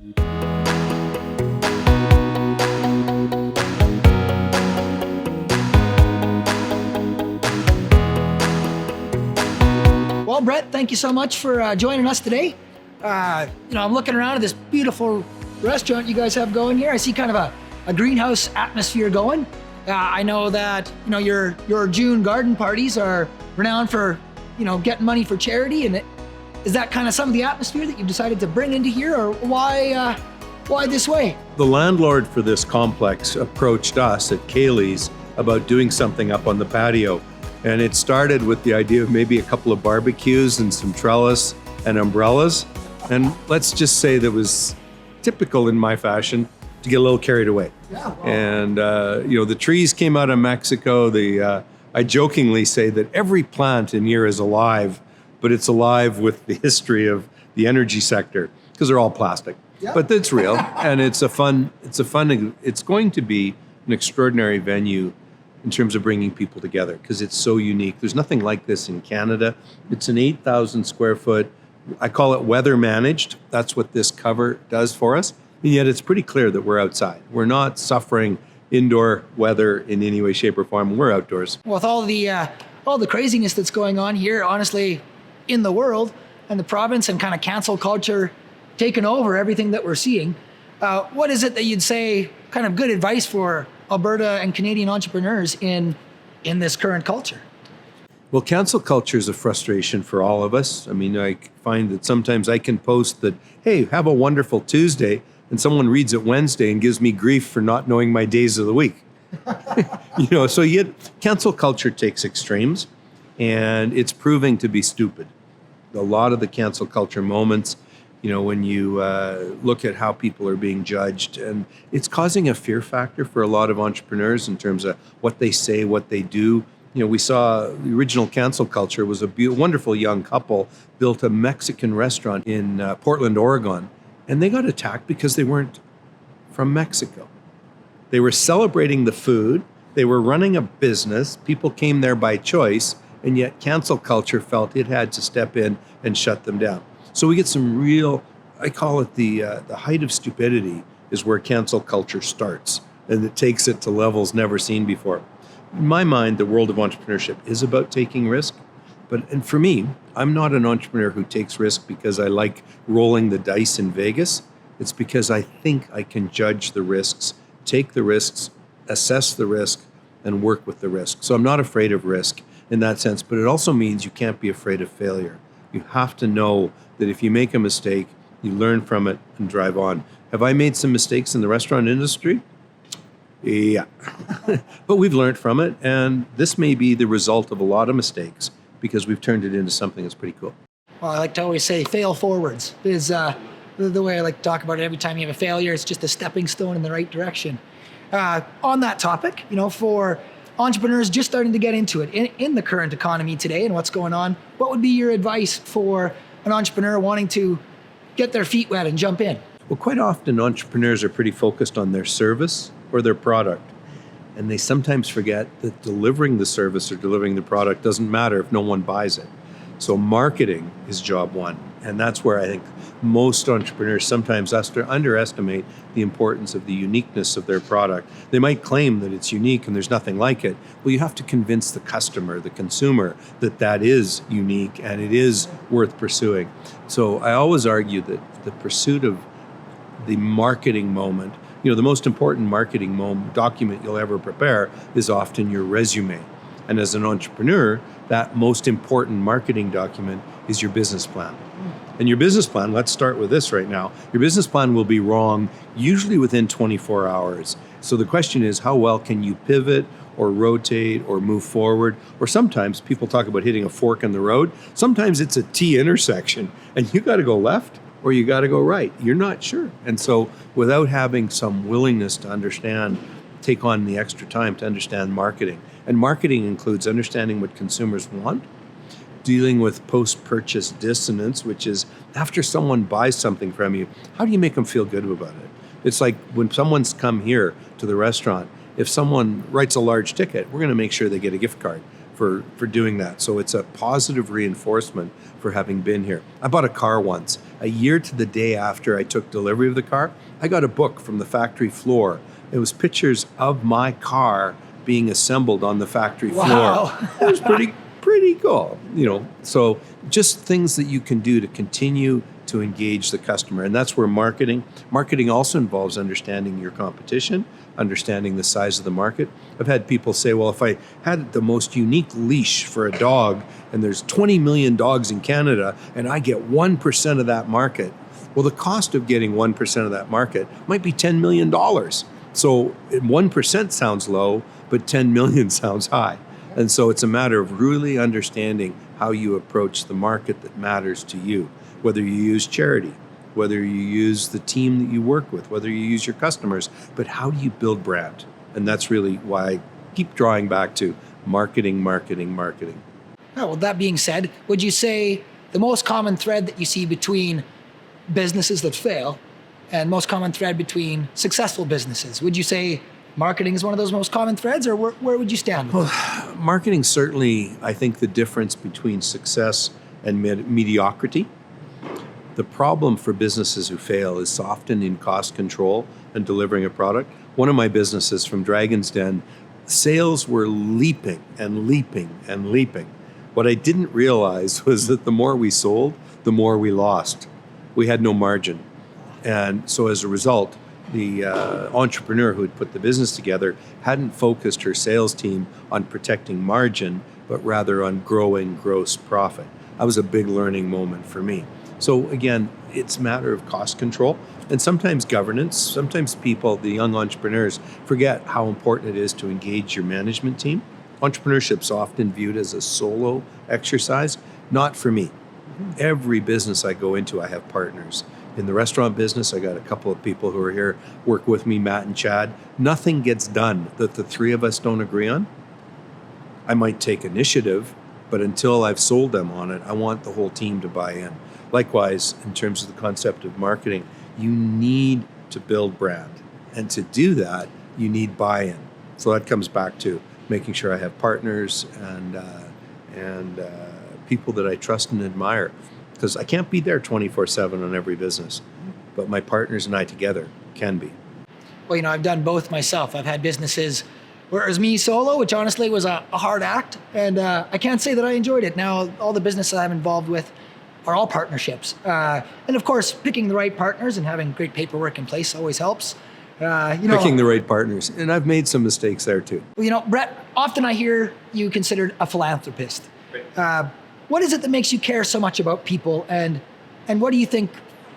Well, Brett, thank you so much for joining us today. I'm looking around at this beautiful restaurant you guys have going here. I see kind of a greenhouse atmosphere going. I know that your June garden parties are renowned for getting money for charity, and is that kind of some of the atmosphere that you've decided to bring into here, or why this way? The landlord for this complex approached us at Kaylee's about doing something up on the patio. And it started with the idea of maybe a couple of barbecues and some trellis and umbrellas. And let's just say that was typical in my fashion to get a little carried away. Yeah, wow. And, the trees came out of Mexico. I jokingly say that every plant in here is alive, but it's alive with the history of the energy sector because they're all plastic. Yeah. But it's real, and it's going to be an extraordinary venue in terms of bringing people together because it's so unique. There's nothing like this in Canada. It's an 8,000 square foot, I call it weather managed. That's what this cover does for us. And yet it's pretty clear that we're outside. We're not suffering indoor weather in any way, shape, or form. We're outdoors. With all the craziness that's going on here, honestly, in the world and the province, and kind of cancel culture taking over everything that we're seeing, what is it that you'd say kind of good advice for Alberta and Canadian entrepreneurs in this current culture? Well, cancel culture is a frustration for all of us. I mean, I find that sometimes I can post that, hey, have a wonderful Tuesday, and someone reads it Wednesday and gives me grief for not knowing my days of the week. So cancel culture takes extremes, and it's proving to be stupid. A lot of the cancel culture moments, when you look at how people are being judged, and it's causing a fear factor for a lot of entrepreneurs in terms of what they say, what they do. We saw the original cancel culture was a wonderful young couple built a Mexican restaurant in Portland, Oregon, and they got attacked because they weren't from Mexico. They were celebrating the food. They were running a business. People came there by choice, and yet cancel culture felt it had to step in and shut them down. So we get some real, I call it the height of stupidity is where cancel culture starts, and it takes it to levels never seen before. In my mind, the world of entrepreneurship is about taking risk. And for me, I'm not an entrepreneur who takes risk because I like rolling the dice in Vegas. It's because I think I can judge the risks, take the risks, assess the risk, and work with the risk. So I'm not afraid of risk in that sense, but it also means you can't be afraid of failure. You have to know that if you make a mistake, you learn from it and drive on. Have I made some mistakes in the restaurant industry? Yeah. But we've learned from it, and this may be the result of a lot of mistakes because we've turned it into something that's pretty cool. Well, I like to always say fail forwards is the way I like to talk about it. Every time you have a failure, it's just a stepping stone in the right direction. On that topic, for entrepreneurs just starting to get into it in the current economy today and what's going on, what would be your advice for an entrepreneur wanting to get their feet wet and jump in? Well, quite often entrepreneurs are pretty focused on their service or their product. And they sometimes forget that delivering the service or delivering the product doesn't matter if no one buys it. So marketing is job one. And that's where I think most entrepreneurs sometimes underestimate the importance of the uniqueness of their product. They might claim that it's unique and there's nothing like it. Well, you have to convince the customer, the consumer, that is unique and it is worth pursuing. So I always argue that the pursuit of the marketing moment, the most important marketing document you'll ever prepare is often your resume. And as an entrepreneur, that most important marketing document is your business plan. And your business plan, let's start with this right now. Your business plan will be wrong usually within 24 hours. So the question is, how well can you pivot or rotate or move forward? Or sometimes people talk about hitting a fork in the road. Sometimes it's a T intersection and you got to go left or you got to go right. You're not sure. And so without having some willingness to understand, take on the extra time to understand marketing. And marketing includes understanding what consumers want, dealing with post-purchase dissonance, which is after someone buys something from you, how do you make them feel good about it? It's like when someone's come here to the restaurant, if someone writes a large ticket, we're going to make sure they get a gift card for doing that. So it's a positive reinforcement for having been here. I bought a car once. A year to the day after I took delivery of the car, I got a book from the factory floor. It was pictures of my car being assembled on the factory floor. It was pretty cool, So just things that you can do to continue to engage the customer. And that's where marketing also involves understanding your competition, understanding the size of the market. I've had people say, well, if I had the most unique leash for a dog and there's 20 million dogs in Canada and I get 1% of that market, well, the cost of getting 1% of that market might be $10 million. So 1% sounds low, but 10 million sounds high. And so it's a matter of really understanding how you approach the market that matters to you, whether you use charity, whether you use the team that you work with, whether you use your customers, but how do you build brand? And that's really why I keep drawing back to marketing. Oh, well, that being said, would you say the most common thread that you see between businesses that fail and most common thread between successful businesses, would you say marketing is one of those most common threads, or where would you stand? Well, marketing certainly, I think the difference between success and mediocrity. The problem for businesses who fail is often in cost control and delivering a product. One of my businesses from Dragon's Den, sales were leaping and leaping and leaping. What I didn't realize was that the more we sold, the more we lost. We had no margin. And so as a result, the entrepreneur who had put the business together hadn't focused her sales team on protecting margin, but rather on growing gross profit. That was a big learning moment for me. So again, it's a matter of cost control and sometimes governance. Sometimes people, the young entrepreneurs, forget how important it is to engage your management team. Entrepreneurship's often viewed as a solo exercise. Not for me. Every business I go into, I have partners. In the restaurant business, I got a couple of people who are here, work with me, Matt and Chad. Nothing gets done that the three of us don't agree on. I might take initiative, but until I've sold them on it, I want the whole team to buy in. Likewise, in terms of the concept of marketing, you need to build brand. And to do that, you need buy-in. So that comes back to making sure I have partners and people that I trust and admire. Because I can't be there 24/7 on every business, but my partners and I together can be. Well, I've done both myself. I've had businesses where it was me solo, which honestly was a hard act, and I can't say that I enjoyed it. Now, all the businesses I'm involved with are all partnerships. And of course, picking the right partners and having great paperwork in place always helps. Picking the right partners. And I've made some mistakes there too. Well, Brett, often I hear you considered a philanthropist. What is it that makes you care so much about people, and what do you think,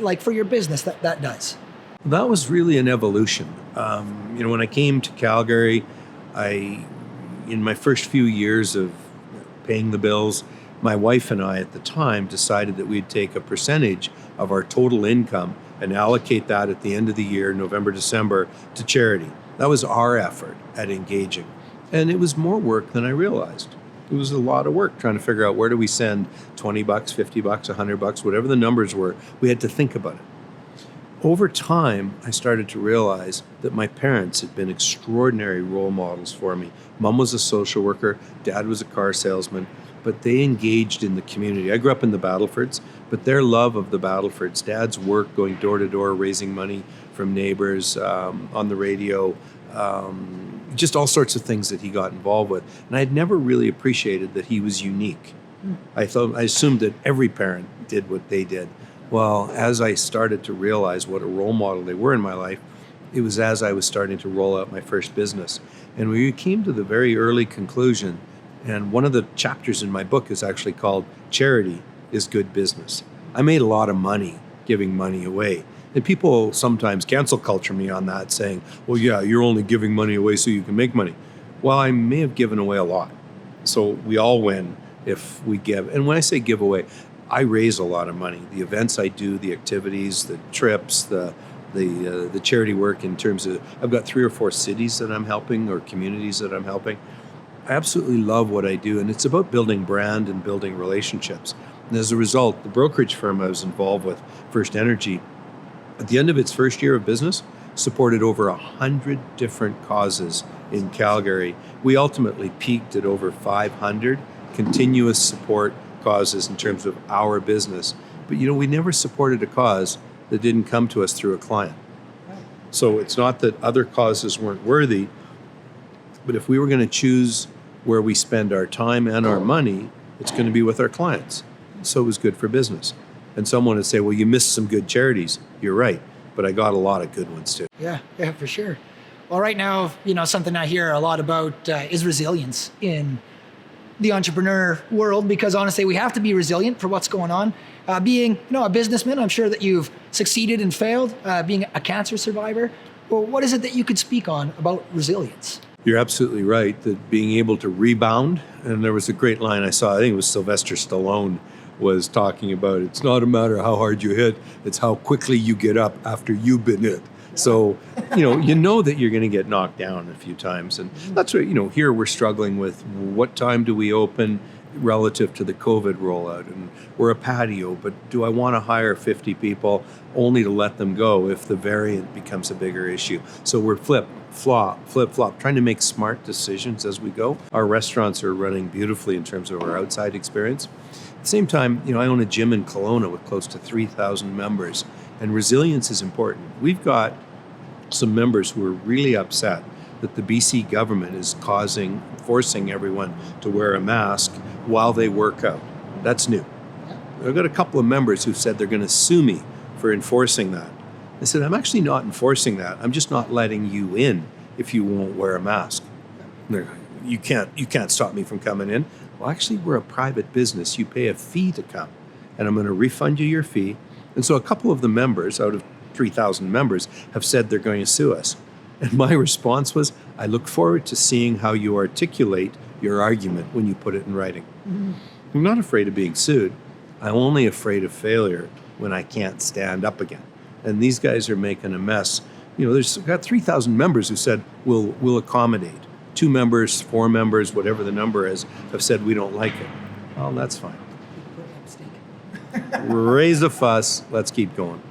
like for your business, that does? That was really an evolution. When I came to Calgary, in my first few years of paying the bills, my wife and I at the time decided that we'd take a percentage of our total income and allocate that at the end of the year, November, December, to charity. That was our effort at engaging. And it was more work than I realized. It was a lot of work trying to figure out where do we send $20, $50, $100, whatever the numbers were. We had to think about it. Over time, I started to realize that my parents had been extraordinary role models for me. Mom was a social worker, Dad was a car salesman, but they engaged in the community. I grew up in the Battlefords, but their love of the Battlefords, Dad's work going door to door, raising money from neighbors, on the radio, just all sorts of things that he got involved with. And I had never really appreciated that he was unique. I assumed that every parent did what they did. Well, as I started to realize what a role model they were in my life, it was as I was starting to roll out my first business. And we came to the very early conclusion, and one of the chapters in my book is actually called Charity is Good Business. I made a lot of money giving money away. And people sometimes cancel culture me on that, saying, well, yeah, you're only giving money away so you can make money. Well, I may have given away a lot. So we all win if we give. And when I say give away, I raise a lot of money. The events I do, the activities, the trips, the charity work in terms of, I've got 3 or 4 cities that I'm helping or communities that I'm helping. I absolutely love what I do, and it's about building brand and building relationships. And as a result, the brokerage firm I was involved with, First Energy, at the end of its first year of business, supported over 100 different causes in Calgary. We ultimately peaked at over 500 continuous support causes in terms of our business. But we never supported a cause that didn't come to us through a client. So it's not that other causes weren't worthy, but if we were going to choose where we spend our time and our money, it's going to be with our clients. So it was good for business. And someone would say, well, you missed some good charities. You're right, but I got a lot of good ones too. Yeah, for sure. Well, right now, something I hear a lot about is resilience in the entrepreneur world, because honestly, we have to be resilient for what's going on. Being, a businessman, I'm sure that you've succeeded and failed. Being a cancer survivor, well, what is it that you could speak on about resilience? You're absolutely right that being able to rebound, and there was a great line I saw, I think it was Sylvester Stallone was talking about, it's not a matter how hard you hit, it's how quickly you get up after you've been hit. So, you know that you're going to get knocked down a few times. And that's what, here we're struggling with what time do we open relative to the COVID rollout. And we're a patio, but do I want to hire 50 people only to let them go if the variant becomes a bigger issue? So we're flip-flop, trying to make smart decisions as we go. Our restaurants are running beautifully in terms of our outside experience. At the same time, I own a gym in Kelowna with close to 3,000 members, and resilience is important. We've got some members who are really upset that the BC government is forcing everyone to wear a mask while they work out. That's new. I've got a couple of members who said they're going to sue me for enforcing that. I said, I'm actually not enforcing that. I'm just not letting you in if you won't wear a mask. You can't stop me from coming in. Well, actually, we're a private business. You pay a fee to come, and I'm going to refund you your fee. And so a couple of the members out of 3,000 members have said they're going to sue us. And my response was, I look forward to seeing how you articulate your argument when you put it in writing. Mm-hmm. I'm not afraid of being sued. I'm only afraid of failure when I can't stand up again. And these guys are making a mess. There's got 3,000 members who said, we'll accommodate. 2 members, 4 members, whatever the number is, have said we don't like it. Well, that's fine. Raise a fuss. Let's keep going.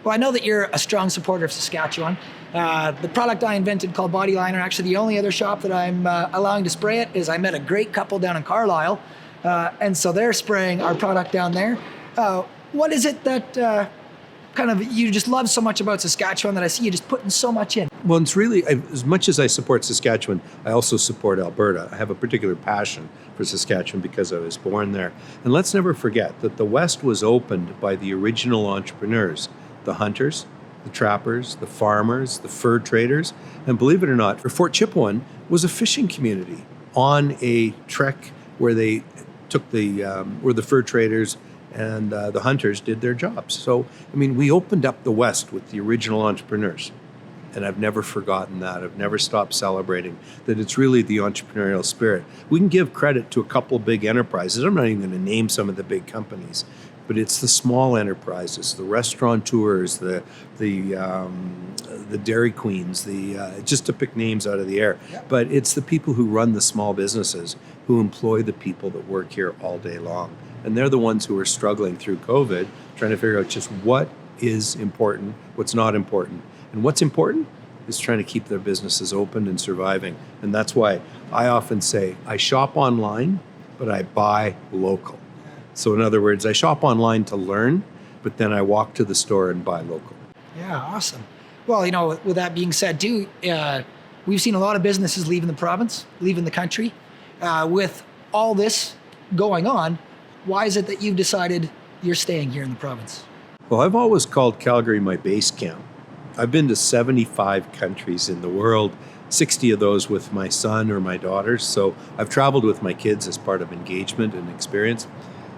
Well, I know that you're a strong supporter of Saskatchewan. The product I invented called Body Liner, actually the only other shop that I'm allowing to spray it is I met a great couple down in Carlisle, and so they're spraying our product down there. What is it that you just love so much about Saskatchewan that I see you just putting so much in? Well, it's really, as much as I support Saskatchewan, I also support Alberta. I have a particular passion for Saskatchewan because I was born there. And let's never forget that the West was opened by the original entrepreneurs, the hunters, the trappers, the farmers, the fur traders. And believe it or not, Fort Chipewyan was a fishing community on a trek where they took where the fur traders and the hunters did their jobs. So, we opened up the West with the original entrepreneurs. And I've never forgotten that. I've never stopped celebrating that it's really the entrepreneurial spirit. We can give credit to a couple of big enterprises. I'm not even going to name some of the big companies, but it's the small enterprises, the restaurateurs, the Dairy Queens, just to pick names out of the air. Yep. But it's the people who run the small businesses who employ the people that work here all day long. And they're the ones who are struggling through COVID, trying to figure out just what is important, what's not important. And what's important is trying to keep their businesses open and surviving. And that's why I often say I shop online, but I buy local. So in other words, I shop online to learn, but then I walk to the store and buy local. Yeah, awesome. Well, with that being said, too, we've seen a lot of businesses leaving the province, leaving the country. With all this going on, why is it that you've decided you're staying here in the province? Well, I've always called Calgary my base camp. I've been to 75 countries in the world, 60 of those with my son or my daughters. So I've traveled with my kids as part of engagement and experience.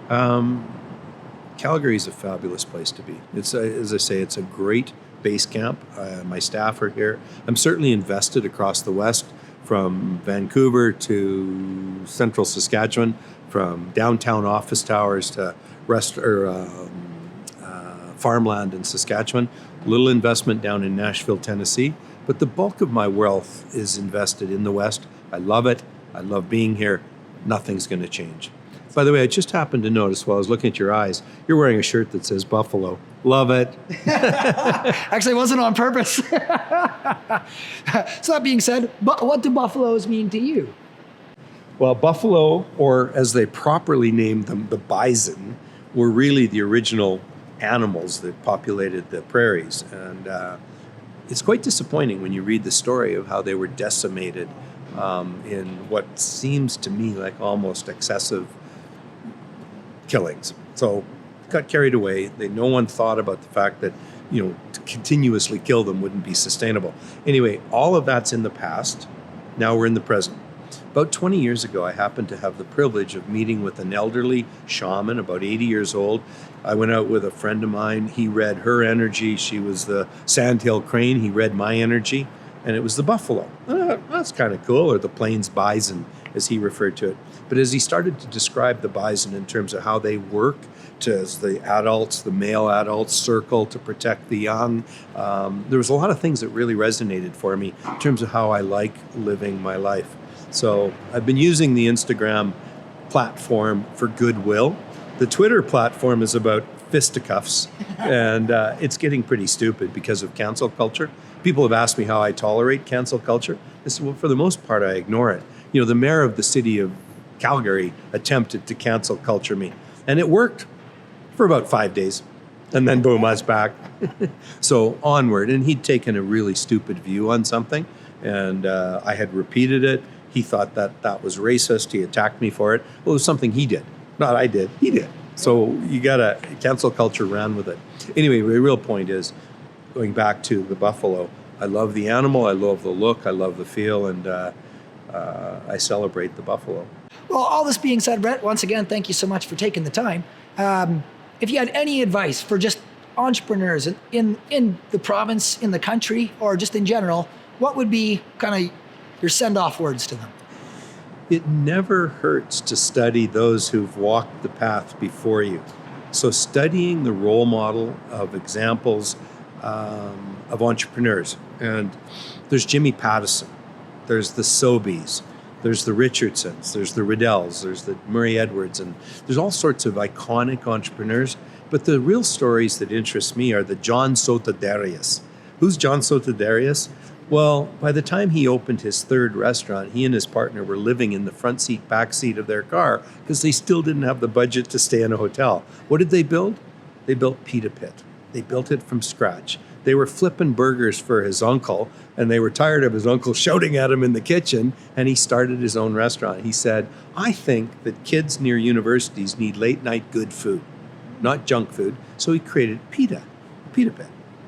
Calgary is a fabulous place to be. It's, as I say, it's a great base camp. My staff are here. I'm certainly invested across the West, from Vancouver to central Saskatchewan, from downtown office towers to farmland in Saskatchewan, little investment down in Nashville, Tennessee, but the bulk of my wealth is invested in the West. I love it. I love being here. Nothing's going to change. By the way, I just happened to notice while I was looking at your eyes, you're wearing a shirt that says Buffalo. Love it. Actually, it wasn't on purpose. So that being said, what do buffaloes mean to you? Well, buffalo, or as they properly named them, the bison, were really the original animals that populated the prairies. And it's quite disappointing when you read the story of how they were decimated in what seems to me like almost excessive killings. So got carried away. No one thought about the fact that, to continuously kill them wouldn't be sustainable. Anyway, all of that's in the past. Now we're in the present. About 20 years ago, I happened to have the privilege of meeting with an elderly shaman, about 80 years old. I went out with a friend of mine. He read her energy. She was the sandhill crane. He read my energy, and it was the buffalo. That's kind of cool, or the plains bison, as he referred to it. But as he started to describe the bison in terms of how they work, as the adults, the male adults circle to protect the young, there was a lot of things that really resonated for me in terms of how I like living my life. So I've been using the Instagram platform for goodwill. The Twitter platform is about fisticuffs, and it's getting pretty stupid because of cancel culture. People have asked me how I tolerate cancel culture. I said, well, for the most part, I ignore it. The mayor of the city of Calgary attempted to cancel culture me, and it worked for about 5 days. And then boom, I was back. So onward. And he'd taken a really stupid view on something, and I had repeated it. He thought that was racist. He attacked me for it. Well, it was something he did. Not I did. He did. So you got to cancel culture ran with it. Anyway, the real point is, going back to the buffalo, I love the animal. I love the look. I love the feel. And I celebrate the buffalo. Well, all this being said, Brett, once again, thank you so much for taking the time. If you had any advice for just entrepreneurs in the province, in the country, or just in general, what would be kind of your send-off words to them? It never hurts to study those who've walked the path before you. So studying the role model of examples of entrepreneurs. And there's Jimmy Pattison, there's the Sobeys, there's the Richardsons, there's the Riddells, there's the Murray Edwards, and there's all sorts of iconic entrepreneurs. But the real stories that interest me are the John Sotadarius. Who's John Sotadarius? Well, by the time he opened his third restaurant, he and his partner were living in the front seat, back seat of their car because they still didn't have the budget to stay in a hotel. What did they build? They built Pita Pit. They built it from scratch. They were flipping burgers for his uncle, and they were tired of his uncle shouting at him in the kitchen, and he started his own restaurant. He said, I think that kids near universities need late-night good food, not junk food. So he created Pita Pit.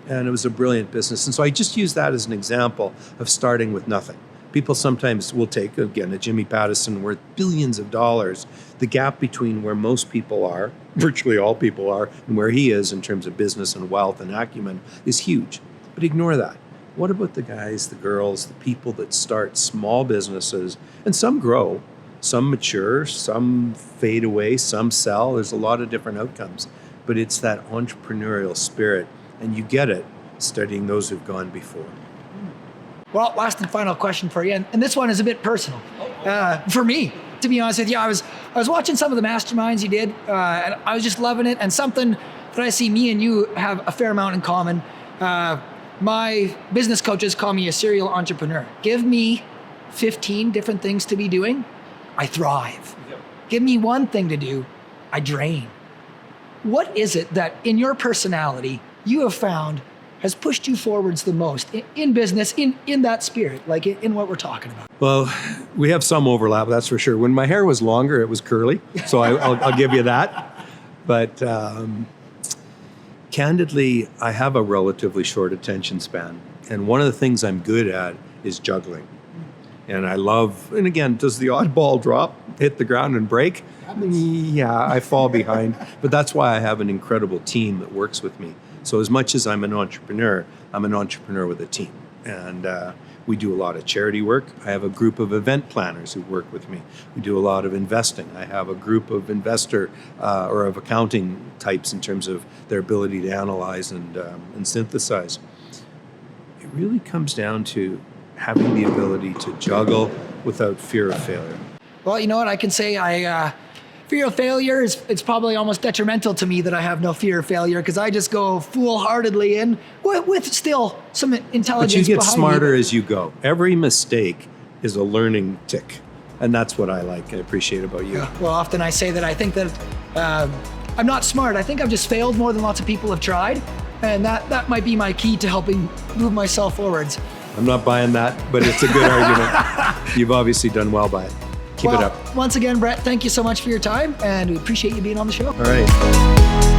And it was a brilliant business. And so I just use that as an example of starting with nothing. People sometimes will take, again, a Jimmy Pattison worth billions of dollars. The gap between where most people are, virtually all people are, and where he is in terms of business and wealth and acumen is huge. But ignore that. What about the guys, the girls, the people that start small businesses? And some grow, some mature, some fade away, some sell. There's a lot of different outcomes. But it's that entrepreneurial spirit. And you get it studying those who've gone before. Well, last and final question for you, and this one is a bit personal for me, to be honest with you. I was watching some of the masterminds you did, and I was just loving it. And something that I see me and you have a fair amount in common. My business coaches call me a serial entrepreneur. Give me 15 different things to be doing, I thrive. Yep. Give me one thing to do, I drain. What is it that in your personality you have found has pushed you forwards the most in business, in that spirit, like in what we're talking about? Well, we have some overlap, that's for sure. When my hair was longer, it was curly, so I'll give you that. But candidly, I have a relatively short attention span. And one of the things I'm good at is juggling. And I love, and again, does the odd ball drop, hit the ground and break? Yeah, I fall behind. But that's why I have an incredible team that works with me. So as much as I'm an entrepreneur with a team. And we do a lot of charity work. I have a group of event planners who work with me. We do a lot of investing. I have a group of investor or of accounting types in terms of their ability to analyze and synthesize. It really comes down to having the ability to juggle without fear of failure. Well, you know what? I can say I fear of failure is, it's probably almost detrimental to me that I have no fear of failure, because I just go foolhardily in with still some intelligence. But you get behind smarter me. as you go. Every mistake is a learning tick. And that's what I like and appreciate about you. Well, often I say that I think that I'm not smart. I think I've just failed more than lots of people have tried. And that might be my key to helping move myself forwards. I'm not buying that, but it's a good argument. You've obviously done well by it. Keep it up. Once again, Brett, thank you so much for your time, and we appreciate you being on the show. All right.